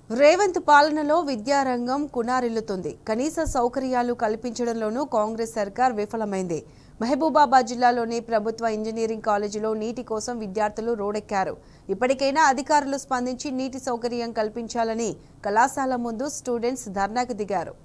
రేవంత్ పాలనలో విద్యారంగం కునారిల్లుతుంది. కనీస సౌకర్యాలు కల్పించడంలోనూ కాంగ్రెస్ సర్కార్ విఫలమైంది. మహబూబాబాద్ జిల్లాలోని ప్రభుత్వ ఇంజనీరింగ్ కాలేజీలో నీటి కోసం విద్యార్థులు రోడ్డెక్కారు. ఇప్పటికైనా అధికారులు స్పందించి నీటి సౌకర్యం కల్పించాలని కళాశాల ముందు స్టూడెంట్స్ ధర్నాకు దిగారు.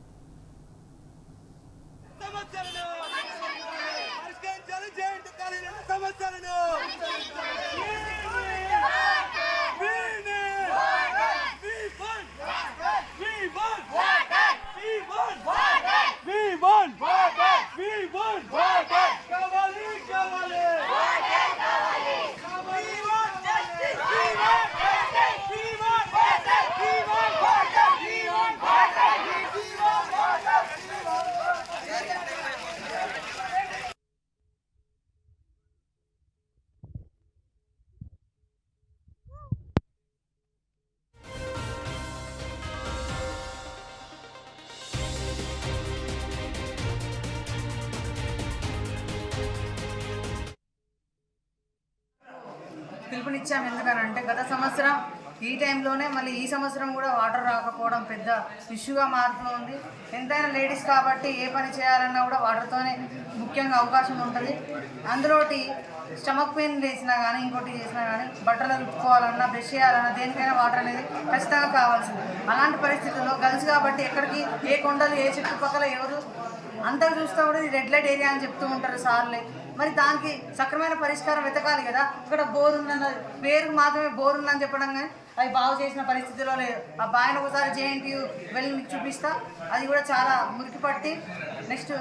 పిలుపునిచ్చాము. ఎందుకనంటే గత సంవత్సరం ఈ టైంలోనే మళ్ళీ ఈ సంవత్సరం కూడా వాటర్ రాకపోవడం పెద్ద ఇష్యూగా మారుతుంది. ఎంతైనా లేడీస్ కాబట్టి ఏ పని చేయాలన్నా కూడా వాటర్తోనే ముఖ్యంగా అవకాశం ఉంటుంది. అందులోటి స్టమక్ పెయిన్ చేసినా కానీ ఇంకోటి చేసినా కానీ బట్టలు ఉట్టుకోవాలన్నా బ్రష్ చేయాలన్నా దేనికైనా వాటర్ అనేది ఖచ్చితంగా కావాల్సింది. అలాంటి పరిస్థితుల్లో గర్ల్స్ కాబట్టి ఎక్కడికి ఏ కొండలు ఏ చుట్టుపక్కల ఎవరు అంతా చూస్తూ కూడా ఇది రెడ్ లైట్ ఏరియా అని చెప్తూ ఉంటారు సార్లే. మరి దానికి సక్రమైన పరిష్కారం వెతకాలి కదా. ఇక్కడ బోర్ ఉందన్న పేరుకు మాత్రమే బోర్ ఉందని చెప్పడం కానీ అవి బాగు చేసిన పరిస్థితిలో లేదు. ఆ బాయిని ఒకసారి జేఎన్టీయూ వెళ్ళి మీకు చూపిస్తా, అది కూడా చాలా మురికి పట్టి నెక్స్ట్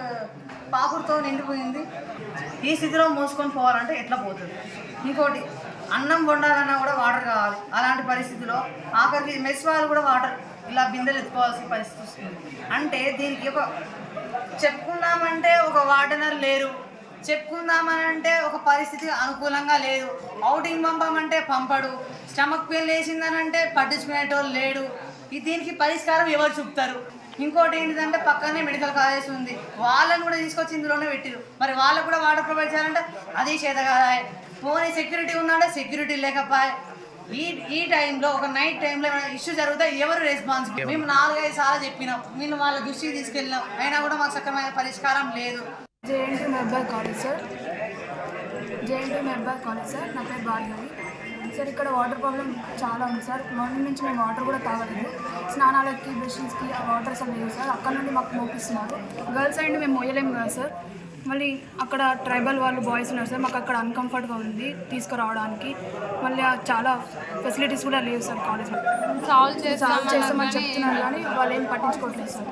పాకుడుతో నిండిపోయింది. ఈ స్థితిలో మోసుకొని పోవాలంటే ఎట్లా పోతుంది? ఇంకోటి అన్నం వండాలన్నా కూడా వాటర్ కావాలి. అలాంటి పరిస్థితిలో ఆఖరికి మెస్ వాళ్ళు కూడా వాటర్ ఇలా బిందెలు ఎత్తుకోవాల్సిన పరిస్థితి వస్తుంది. అంటే దీనికి ఒక చెప్పుకుందామంటే ఒక వార్డనర్ లేరు, చెప్పుకుందామనంటే ఒక పరిస్థితి అనుకూలంగా లేదు. అవుటింగ్ పంపమంటే పంపడు, స్టమక్ పెయిన్ వేసిందనంటే పట్టించుకునేటోళ్ళు లేడు. దీనికి పరిష్కారం ఎవరు చూపుతారు? ఇంకోటి ఏంటిదంటే పక్కనే మెడికల్ కాలేజ్ ఉంది, వాళ్ళని కూడా తీసుకొచ్చి ఇందులోనే పెట్టిరు. మరి వాళ్ళకు కూడా వాటర్ ప్రొవైడ్ చేయాలంటే అది చేత కాదా? పోనీ సెక్యూరిటీ ఉన్నాడే, సెక్యూరిటీ లేకపోయా. ఈ టైంలో ఒక నైట్ టైంలో ఇష్యూ జరిగితే ఎవరు రెస్పాన్సిబుల్? మేము 4-5 సార్లు చెప్పినాం, మేము వాళ్ళ దృష్టికి తీసుకెళ్ళినాం, అయినా కూడా మాకు సక్రమైన పరిష్కారం లేదు. JNT Mahabubabad college sir, JNT Mahabubabad college sir. నా పేరు భార్గవి సార్. ఇక్కడ వాటర్ ప్రాబ్లం చాలా ఉంది సార్. మార్నింగ్ నుంచి మేము వాటర్ కూడా తాగలేదు. స్నానాలకి బ్రషెస్కి ఆ వాటర్ అసలు లేవు సార్. అక్కడ నుండి మాకు మోపిస్తున్నారు. గర్ల్స్ అండ్ మేము మోయలేము కదా సార్. మళ్ళీ అక్కడ ట్రైబల్ వాళ్ళు బాయ్స్ ఉన్నారు సార్. మాకు అక్కడ అన్కంఫర్ట్గా ఉంది తీసుకురావడానికి. మళ్ళీ చాలా ఫెసిలిటీస్ కూడా లేవు సార్ కాలేజ్లో. సాల్వ్ చేస్తామని చెప్తున్నారు కానీ వాళ్ళు ఏం పట్టించుకోవట్లేదు సార్.